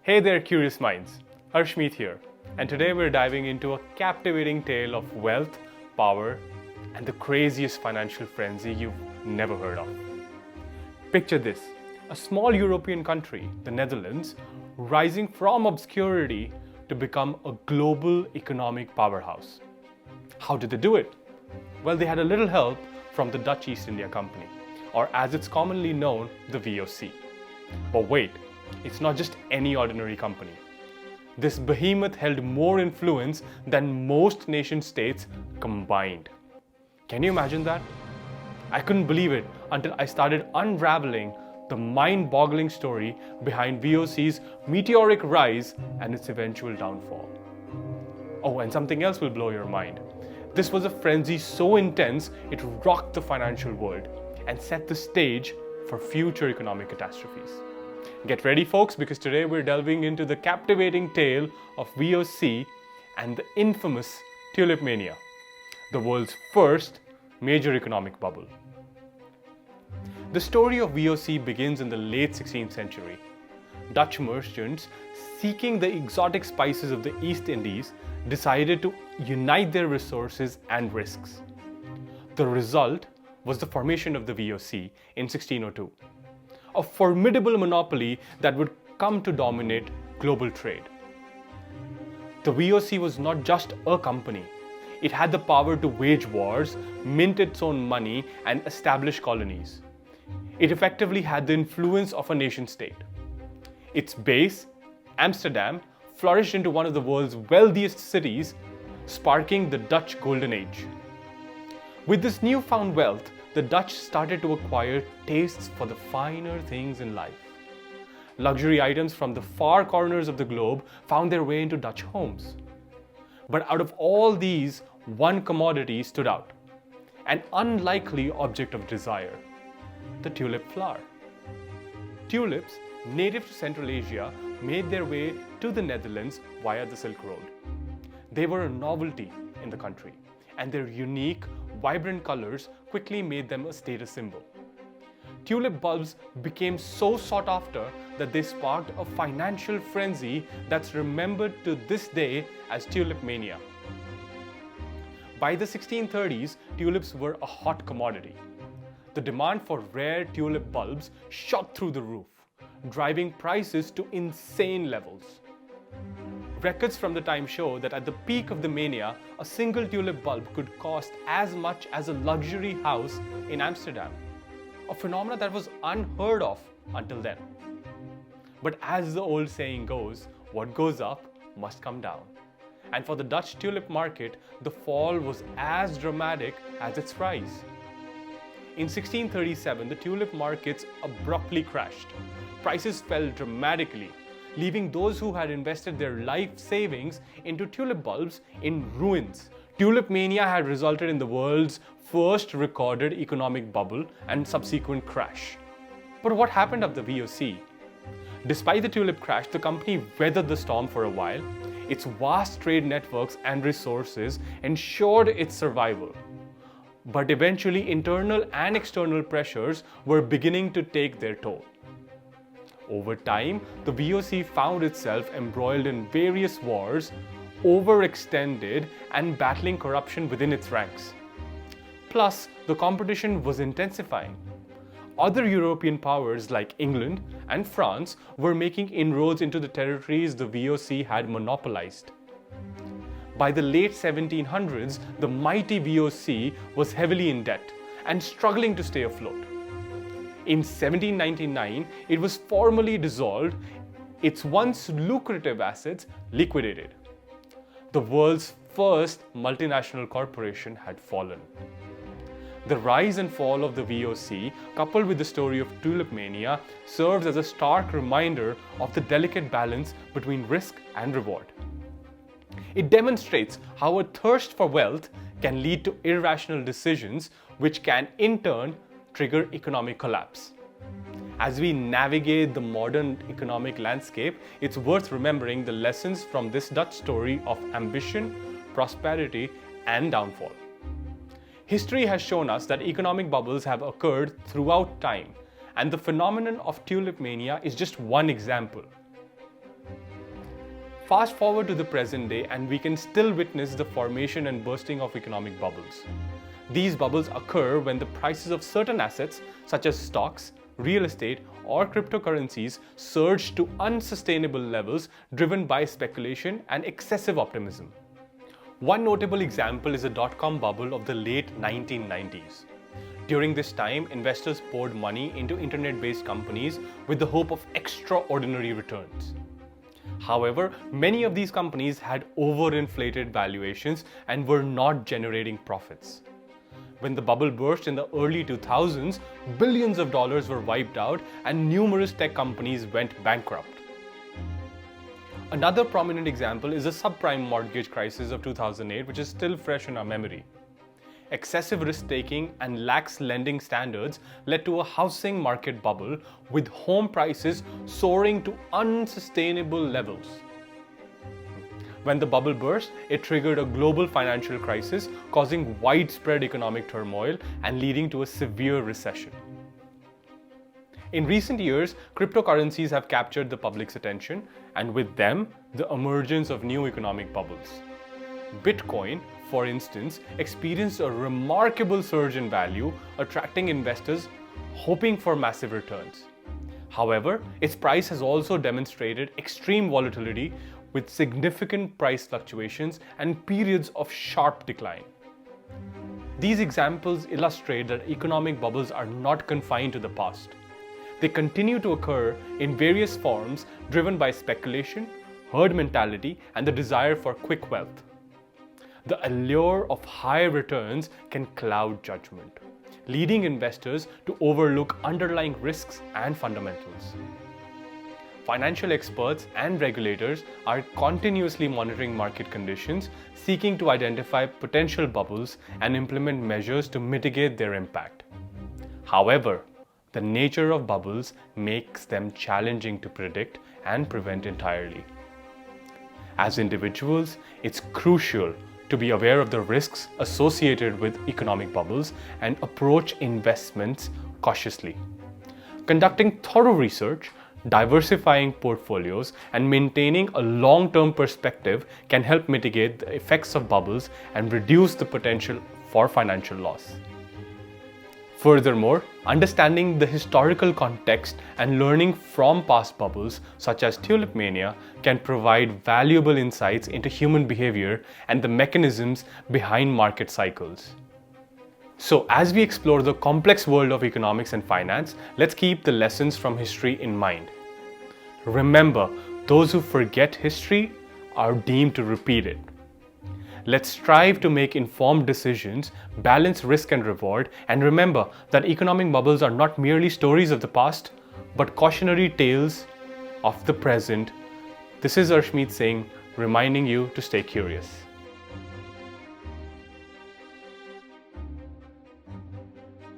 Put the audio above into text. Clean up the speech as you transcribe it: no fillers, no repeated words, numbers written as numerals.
Hey there, curious minds. Harshmeet here, and today we're diving into a captivating tale of wealth, power, and the craziest financial frenzy you've never heard of. Picture this: a small European country, the Netherlands, rising from obscurity to become a global economic powerhouse. How did they do it? Well, they had a little help from the Dutch East India Company, or as it's commonly known, the VOC. But wait, it's not just any ordinary company. This behemoth held more influence than most nation states combined. Can you imagine that? I couldn't believe it until I started unraveling the mind-boggling story behind VOC's meteoric rise and its eventual downfall. Oh, and something else will blow your mind. This was a frenzy so intense it rocked the financial world and set the stage for future economic catastrophes. Get ready, folks, because today we're delving into the captivating tale of VOC and the infamous Tulip Mania, the world's first major economic bubble. The story of VOC begins in the late 16th century. Dutch merchants, seeking the exotic spices of the East Indies, decided to unite their resources and risks. The result was the formation of the VOC in 1602, a formidable monopoly that would come to dominate global trade. The VOC was not just a company. It had the power to wage wars, mint its own money, and establish colonies. It effectively had the influence of a nation-state. Its base, Amsterdam, flourished into one of the world's wealthiest cities, sparking the Dutch Golden Age. With this newfound wealth, the Dutch started to acquire tastes for the finer things in life. Luxury items from the far corners of the globe found their way into Dutch homes. But out of all these, one commodity stood out, an unlikely object of desire: the tulip flower. Tulips, native to Central Asia, made their way to the Netherlands via the Silk Road. They were a novelty in the country, and their unique, vibrant colors quickly made them a status symbol. Tulip bulbs became so sought after that they sparked a financial frenzy that's remembered to this day as Tulip Mania. By the 1630s, tulips were a hot commodity. The demand for rare tulip bulbs shot through the roof, driving prices to insane levels. Records from the time show that at the peak of the mania, a single tulip bulb could cost as much as a luxury house in Amsterdam, a phenomenon that was unheard of until then. But as the old saying goes, what goes up must come down. And for the Dutch tulip market, the fall was as dramatic as its rise. In 1637, the tulip markets abruptly crashed. Prices fell dramatically, leaving those who had invested their life savings into tulip bulbs in ruins. Tulip mania had resulted in the world's first recorded economic bubble and subsequent crash. But what happened after the VOC? Despite the tulip crash, the company weathered the storm for a while. Its vast trade networks and resources ensured its survival. But eventually, internal and external pressures were beginning to take their toll. Over time, the VOC found itself embroiled in various wars, overextended, and battling corruption within its ranks. Plus, the competition was intensifying. Other European powers like England and France were making inroads into the territories the VOC had monopolized. By the late 1700s, the mighty VOC was heavily in debt and struggling to stay afloat. In 1799, it was formally dissolved, its once lucrative assets liquidated. The world's first multinational corporation had fallen. The rise and fall of the VOC, coupled with the story of Tulip Mania, serves as a stark reminder of the delicate balance between risk and reward. It demonstrates how a thirst for wealth can lead to irrational decisions, which can in turn trigger economic collapse. As we navigate the modern economic landscape, it's worth remembering the lessons from this Dutch story of ambition, prosperity, and downfall. History has shown us that economic bubbles have occurred throughout time, and the phenomenon of tulip mania is just one example. Fast forward to the present day and we can still witness the formation and bursting of economic bubbles. These bubbles occur when the prices of certain assets such as stocks, real estate or cryptocurrencies surge to unsustainable levels driven by speculation and excessive optimism. One notable example is the dot-com bubble of the late 1990s. During this time, investors poured money into internet-based companies with the hope of extraordinary returns. However, many of these companies had overinflated valuations and were not generating profits. When the bubble burst in the early 2000s, billions of dollars were wiped out and numerous tech companies went bankrupt. Another prominent example is the subprime mortgage crisis of 2008, which is still fresh in our memory. Excessive risk-taking and lax lending standards led to a housing market bubble with home prices soaring to unsustainable levels. When the bubble burst, it triggered a global financial crisis, causing widespread economic turmoil and leading to a severe recession. In recent years, cryptocurrencies have captured the public's attention, and with them, the emergence of new economic bubbles. Bitcoin, for instance, experienced a remarkable surge in value, attracting investors hoping for massive returns. However, its price has also demonstrated extreme volatility with significant price fluctuations and periods of sharp decline. These examples illustrate that economic bubbles are not confined to the past. They continue to occur in various forms driven by speculation, herd mentality, and the desire for quick wealth. The allure of high returns can cloud judgment, leading investors to overlook underlying risks and fundamentals. Financial experts and regulators are continuously monitoring market conditions, seeking to identify potential bubbles and implement measures to mitigate their impact. However, the nature of bubbles makes them challenging to predict and prevent entirely. As individuals, it's crucial to be aware of the risks associated with economic bubbles and approach investments cautiously. Conducting thorough research, diversifying portfolios, and maintaining a long-term perspective can help mitigate the effects of bubbles and reduce the potential for financial loss. Furthermore, understanding the historical context and learning from past bubbles, such as tulip mania, can provide valuable insights into human behavior and the mechanisms behind market cycles. So, as we explore the complex world of economics and finance, let's keep the lessons from history in mind. Remember, those who forget history are deemed to repeat it. Let's strive to make informed decisions, balance risk and reward, and remember that economic bubbles are not merely stories of the past, but cautionary tales of the present. This is Arshmeet Singh reminding you to stay curious.